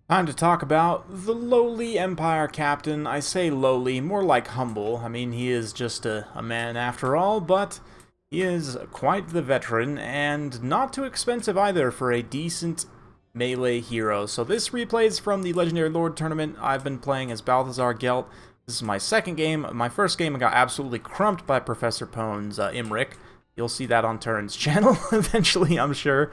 Time to talk about the lowly Empire Captain. I say lowly, more like humble. I mean, he is just a man after all, but he is quite the veteran, and not too expensive either for a decent melee hero. So this replay is from the Legendary Lord tournament. I've been playing as Balthazar Gelt. This is my second game. My first game I got absolutely crumped by Professor Pone's Imric. You'll see that on Turn's channel eventually, I'm sure.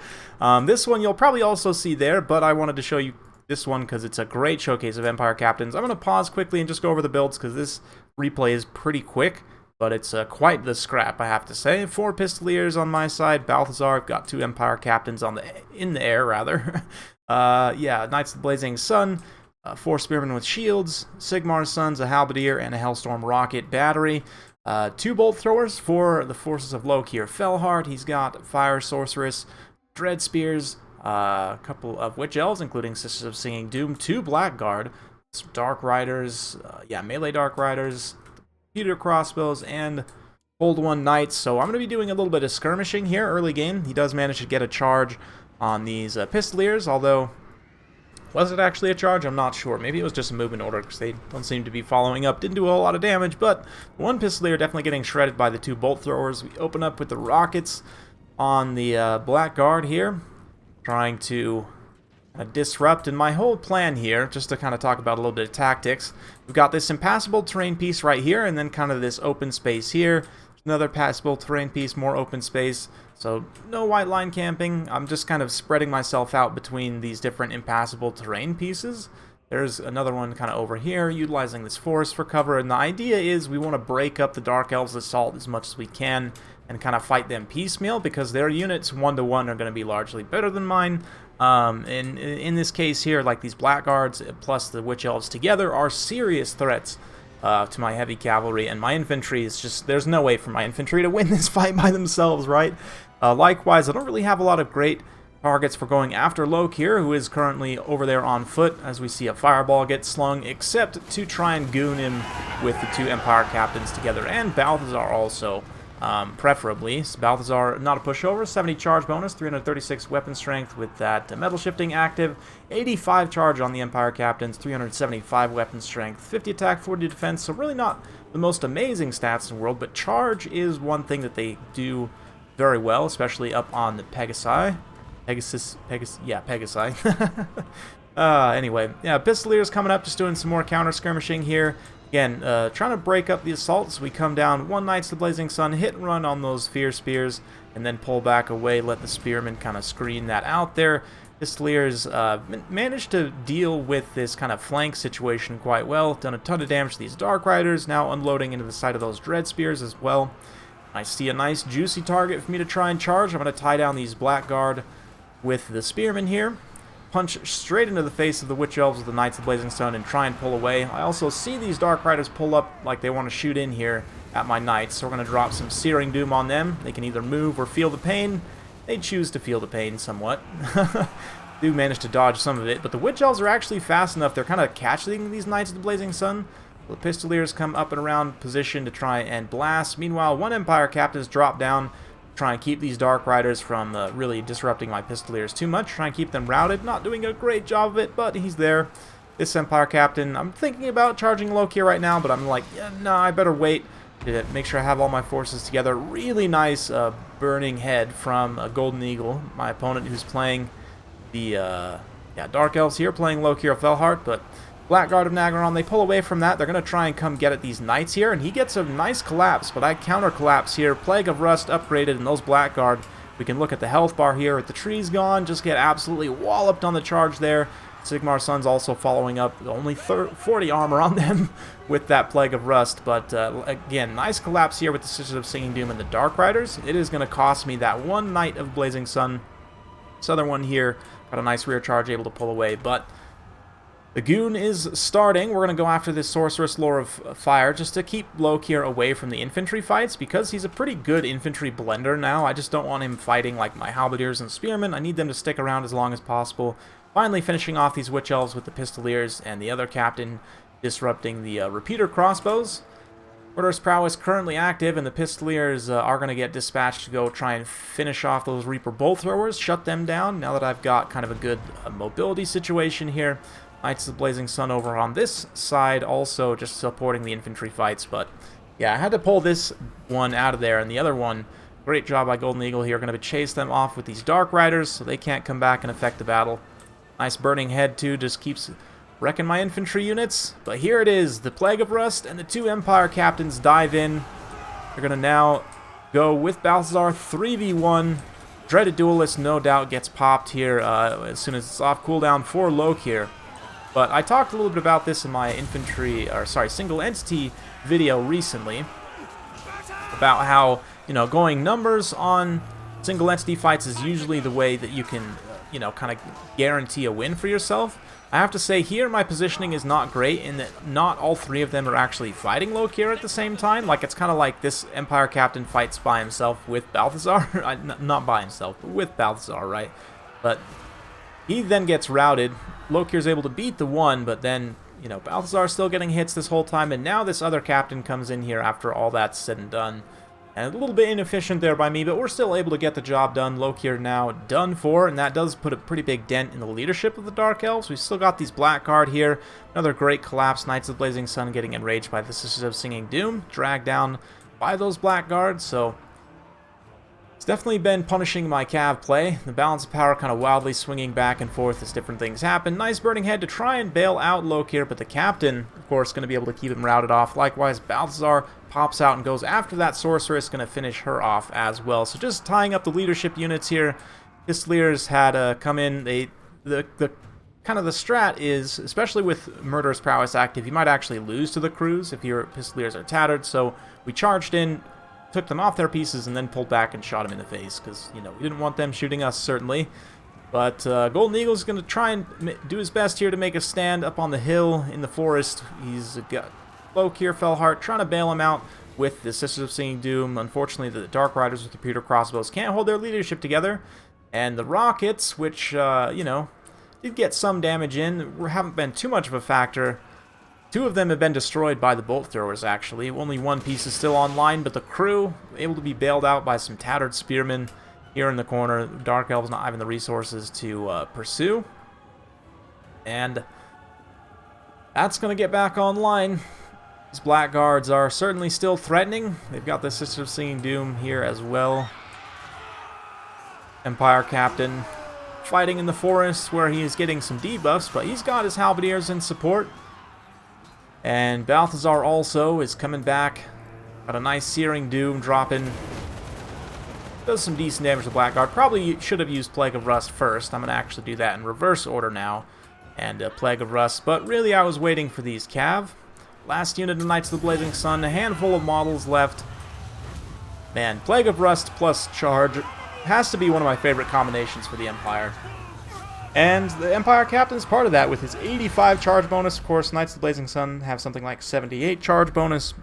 This one you'll probably also see there, but I wanted to show you this one because it's a great showcase of Empire Captains. I'm going to pause quickly and just go over the builds because this replay is pretty quick, but it's quite the scrap, I have to say. 4 Pistoliers on my side. Balthazar, I've got 2 Empire Captains in the air, rather. Yeah, Knights of the Blazing Sun, 4 Spearmen with shields, Sigmar's Sons, a Halberdier, and a Hellstorm Rocket Battery. 2 Bolt Throwers for the forces of Lokir Felheart. He's got Fire Sorceress, Dread Spears, a couple of Witch Elves, including Sisters of Singing Doom, 2 Blackguard, some Dark Riders, melee Dark Riders, Peter Crossbows, and Hold One Knights. So I'm going to be doing a little bit of skirmishing here early game. He does manage to get a charge on these Pistoliers, although was it actually a charge? I'm not sure. Maybe it was just a movement order because they don't seem to be following up. Didn't do a whole lot of damage, but one Pistolier definitely getting shredded by the 2 Bolt Throwers. We open up with the Rockets on the Blackguard here, trying to disrupt. And my whole plan here, just to kind of talk about a little bit of tactics, we've got this impassable terrain piece right here, and then kind of this open space here. Another passable terrain piece, more open space. So no white line camping. I'm just kind of spreading myself out between these different impassable terrain pieces. There's another one kind of over here, utilizing this forest for cover. And the idea is we want to break up the Dark Elves' assault as much as we can and kind of fight them piecemeal, because their units 1-to-1 are going to be largely better than mine. And in this case here, like these Blackguards plus the Witch Elves together are serious threats to my heavy cavalry, and my infantry is just, there's no way for my infantry to win this fight by themselves, right? Likewise, I don't really have a lot of great targets for going after Lokir, who is currently over there on foot, as we see a fireball get slung, except to try and goon him with the 2 Empire Captains together, and Balthazar also, preferably. So Balthazar, not a pushover, 70 charge bonus, 336 weapon strength with that metal shifting active, 85 charge on the Empire Captains, 375 weapon strength, 50 attack, 40 defense, so really not the most amazing stats in the world, but charge is one thing that they do very well, especially up on the Pegasi. Pegasi. Anyway, yeah, Pistoliers coming up, just doing some more counter skirmishing here. Again, trying to break up the assaults. We come down 1 Knights of the Blazing Sun, hit and run on those Fear Spears, and then pull back away, let the Spearmen kind of screen that out there. Pistoliers managed to deal with this kind of flank situation quite well. Done a ton of damage to these Dark Riders, now unloading into the side of those Dread Spears as well. I see a nice juicy target for me to try and charge. I'm going to tie down these Blackguard with the Spearmen here. Punch straight into the face of the Witch Elves with the Knights of the Blazing Sun and try and pull away. I also see these Dark Riders pull up like they want to shoot in here at my Knights, so we're going to drop some Searing Doom on them. They can either move or feel the pain. They choose to feel the pain somewhat. Do manage to dodge some of it, but the Witch Elves are actually fast enough. They're kind of catching these Knights of the Blazing Sun. The Pistoliers come up and around position to try and blast. Meanwhile, 1 Empire Captain's drop down, try and keep these Dark Riders from really disrupting my Pistoliers too much. Try and keep them routed. Not doing a great job of it, but he's there. This Empire Captain, I'm thinking about charging Lokir right now, but I'm like, yeah, no, I better wait to make sure I have all my forces together. Really nice burning head from a Golden Eagle, my opponent who's playing the Dark Elves here, playing Lokir Felheart, but Blackguard of Nagaron, they pull away from that. They're going to try and come get at these Knights here, and he gets a nice collapse, but I counter collapse here. Plague of Rust upgraded, and those Blackguard, we can look at the health bar here. With the trees gone, just get absolutely walloped on the charge there. Sigmar's Sons also following up, only 40 armor on them with that Plague of Rust, but again, nice collapse here with the Sisters of Singing Doom and the Dark Riders. It is going to cost me that 1 Knight of Blazing Sun. This other one here got a nice rear charge, able to pull away, but the Goon is starting. We're going to go after this Sorceress Lore of Fire just to keep Lokir away from the infantry fights, because he's a pretty good infantry blender now. I just don't want him fighting like my Halberdiers and Spearmen. I need them to stick around as long as possible. Finally finishing off these Witch Elves with the Pistoliers and the other captain disrupting the Repeater Crossbows. Murderous Prowess currently active, and the Pistoliers are going to get dispatched to go try and finish off those Reaper Bolt Throwers, shut them down, now that I've got kind of a good mobility situation here. Knights of the Blazing Sun over on this side, also just supporting the infantry fights, but yeah, I had to pull this one out of there, and the other one, great job by Golden Eagle here, going to chase them off with these Dark Riders, so they can't come back and affect the battle. Nice Burning Head, too, just keeps wrecking my infantry units. But here it is, the Plague of Rust, and the two Empire Captains dive in. They're going to now go with Balthazar 3v1. Dreaded Duelist, no doubt, gets popped here as soon as it's off cooldown for Lokir. But I talked a little bit about this in my single entity video recently, about how, going numbers on single entity fights is usually the way that you can, kind of guarantee a win for yourself. I have to say here my positioning is not great in that not all three of them are actually fighting Lokir at the same time. Like, it's kind of like this Empire Captain fights by himself with Balthazar. Not by himself, but with Balthazar, right? But he then gets routed. Lokir's able to beat the one, but then, Balthazar's still getting hits this whole time, and now this other captain comes in here after all that's said and done. And a little bit inefficient there by me, but we're still able to get the job done. Lokir now done for, and that does put a pretty big dent in the leadership of the Dark Elves. We've still got these Blackguard here. Another great collapse. Knights of the Blazing Sun getting enraged by the Sisters of Singing Doom, dragged down by those Blackguards, so it's definitely been punishing my Cav play. The balance of power kind of wildly swinging back and forth as different things happen. Nice Burning Head to try and bail out Lokir, but the Captain, of course, going to be able to keep him routed off. Likewise, Balthazar pops out and goes after that Sorceress, going to finish her off as well. So just tying up the leadership units here. Pistoliers had come in. The kind of the strat is, especially with Murderous Prowess active, you might actually lose to the crews if your Pistoliers are tattered. So we charged in, took them off their pieces, and then pulled back and shot them in the face, because, we didn't want them shooting us, certainly. But Golden Eagle's going to try and do his best here to make a stand up on the hill in the forest. He's got Lokir, Fellheart, trying to bail him out with the Sisters of Singing Doom. Unfortunately, the Dark Riders with the Pewter Crossbows can't hold their leadership together. And the Rockets, which, did get some damage in, haven't been too much of a factor. Two of them have been destroyed by the Bolt Throwers, actually. Only one piece is still online, but the crew able to be bailed out by some tattered spearmen here in the corner. Dark Elves not having the resources to pursue. And that's going to get back online. These Blackguards are certainly still threatening. They've got the Sisters of Singing Doom here as well. Empire Captain fighting in the forest where he is getting some debuffs, but he's got his Halberdiers in support. And Balthazar also is coming back. Got a nice Searing Doom dropping. Does some decent damage to Blackguard. Probably should have used Plague of Rust first. I'm going to actually do that in reverse order now. And Plague of Rust. But really I was waiting for these Cav. Last unit of Knights of the Blazing Sun. A handful of models left. Man, Plague of Rust plus Charge has to be one of my favorite combinations for the Empire. And the Empire Captain's part of that with his 85 charge bonus. Of course, Knights of the Blazing Sun have something like 78 charge bonus.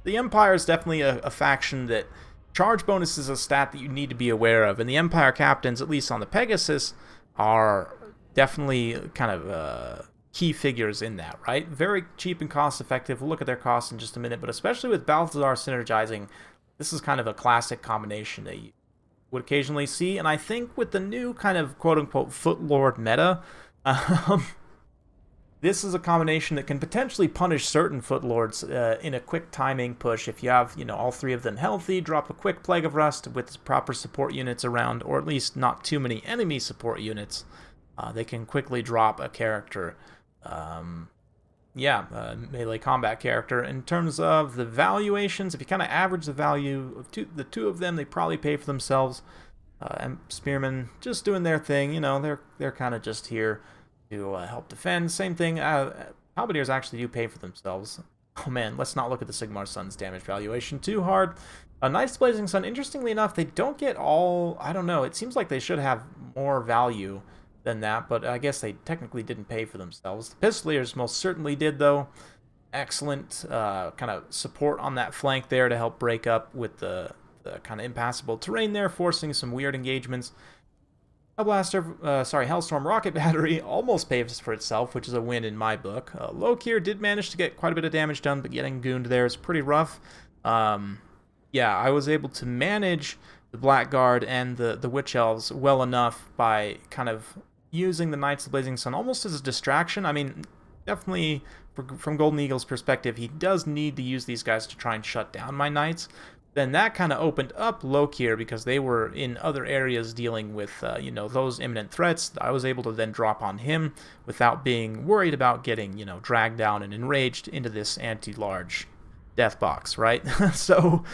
The Empire is definitely a faction that charge bonus is a stat that you need to be aware of. And the Empire Captains, at least on the Pegasus, are definitely kind of key figures in that, right? Very cheap and cost effective. We'll look at their costs in just a minute. But especially with Balthazar synergizing, this is kind of a classic combination that you would occasionally see, and I think with the new kind of quote-unquote Footlord meta, this is a combination that can potentially punish certain Footlords in a quick timing push. If you have, all three of them healthy, drop a quick Plague of Rust with proper support units around, or at least not too many enemy support units, they can quickly drop a character. Melee combat character. In terms of the valuations, if you kind of average the value of the two of them, they probably pay for themselves. And Spearmen just doing their thing, they're kind of just here to help defend. Same thing, Halberdiers actually do pay for themselves. Oh man, let's not look at the Sigmar Sun's damage valuation too hard. Knights Blazing Sun, interestingly enough, they don't get all, I don't know, it seems like they should have more value than that, but I guess they technically didn't pay for themselves. The Pistoliers most certainly did, though. Excellent kind of support on that flank there to help break up with the kind of impassable terrain there, forcing some weird engagements. Hellstorm Rocket Battery almost paves for itself, which is a win in my book. Lokir did manage to get quite a bit of damage done, but getting gooned there is pretty rough. Yeah, I was able to manage the Blackguard and the Witch Elves well enough by kind of using the Knights of the Blazing Sun almost as a distraction. I mean, definitely from Golden Eagle's perspective, he does need to use these guys to try and shut down my Knights. Then that kind of opened up Lokir because they were in other areas dealing with, those imminent threats. I was able to then drop on him without being worried about getting, dragged down and enraged into this anti-large death box, right? So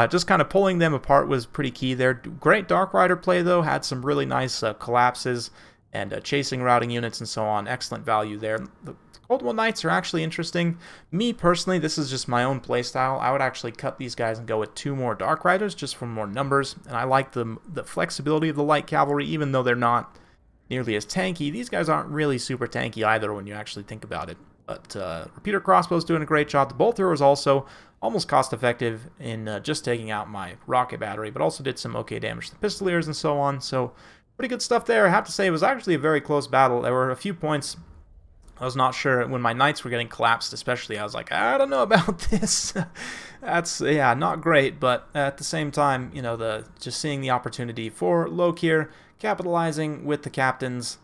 just kind of pulling them apart was pretty key there. Great Dark Rider play, though. Had some really nice collapses and chasing routing units and so on. Excellent value there. The Cold One Knights are actually interesting. Me, personally, this is just my own playstyle. I would actually cut these guys and go with 2 more Dark Riders just for more numbers. And I like the flexibility of the Light Cavalry, even though they're not nearly as tanky. These guys aren't really super tanky either when you actually think about it. But Repeater Crossbow's doing a great job. The Bolt Thrower is also almost cost-effective in just taking out my Rocket Battery, but also did some okay damage to the Pistoliers and so on. So pretty good stuff there. I have to say it was actually a very close battle. There were a few points I was not sure when my Knights were getting collapsed, especially. I was like, I don't know about this. That's, yeah, not great. But at the same time, just seeing the opportunity for Lokir, capitalizing with the captains,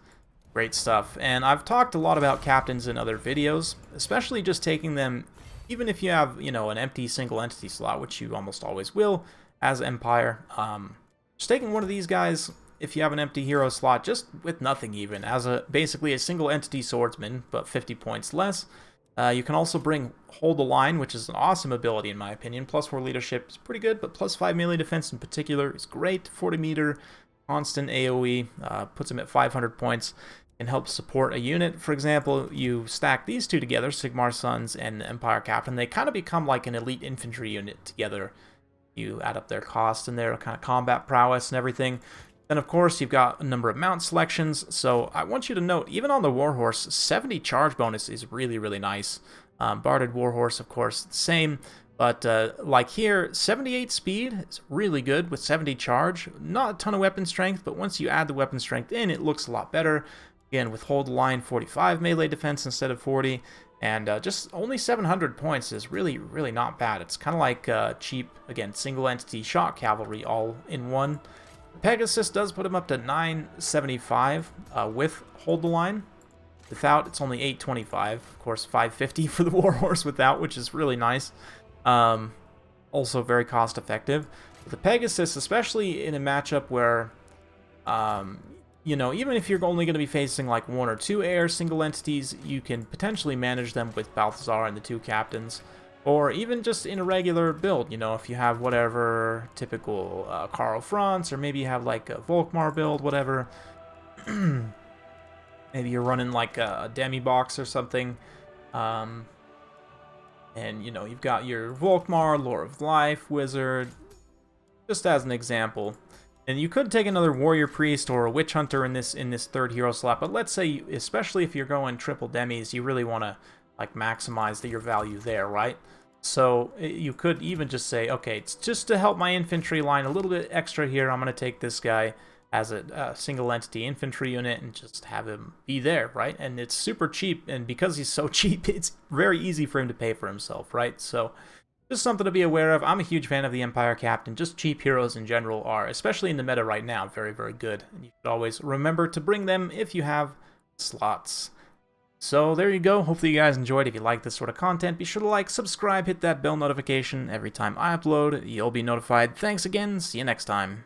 great stuff. And I've talked a lot about captains in other videos, especially just taking them, even if you have, an empty single entity slot, which you almost always will as Empire. Just taking one of these guys, if you have an empty hero slot, just with nothing even, as basically a single entity swordsman, but 50 points less. You can also bring Hold the Line, which is an awesome ability in my opinion. +4 leadership is pretty good, but +5 melee defense in particular is great. 40 meter, constant AoE, puts him at 500 points, and helps support a unit. For example, you stack these two together, Sigmar Sons and Empire Captain, they kind of become like an elite infantry unit together. You add up their cost and their kind of combat prowess and everything. Then, of course, you've got a number of mount selections, so I want you to note, even on the Warhorse, 70 charge bonus is really, really nice. Barded Warhorse, of course, same, but like here, 78 speed is really good with 70 charge. Not a ton of weapon strength, but once you add the weapon strength in, it looks a lot better. Again, with Hold the Line, 45 melee defense instead of 40, and just only 700 points is really, really not bad. It's kind of like cheap, again, single entity Shock Cavalry all in one. Pegasus does put him up to 975 with Hold the Line. Without, it's only 825. Of course, 550 for the Warhorse without, which is really nice. Also very cost effective. But the Pegasus, especially in a matchup where, even if you're only going to be facing like 1 or 2 air single entities, you can potentially manage them with Balthazar and the 2 captains. Or even just in a regular build, if you have whatever typical Karl Franz, or maybe you have like a Volkmar build, whatever. Maybe you're running like a demi box or something. And, you've got your Volkmar, Lore of Life, Wizard, just as an example. And you could take another Warrior Priest or a Witch Hunter in this 3rd hero slot, but let's say, especially if you're going triple demis, you really want to like maximize your value there, right? So you could even just say, okay, it's just to help my infantry line a little bit extra here, I'm going to take this guy as a single entity infantry unit and just have him be there, right? And it's super cheap, and because he's so cheap, it's very easy for him to pay for himself, right? So just something to be aware of. I'm a huge fan of the Empire Captain. Just cheap heroes in general are, especially in the meta right now, very, very good. And you should always remember to bring them if you have slots. So there you go. Hopefully you guys enjoyed. If you like this sort of content, be sure to like, subscribe, hit that bell notification. Every time I upload, you'll be notified. Thanks again. See you next time.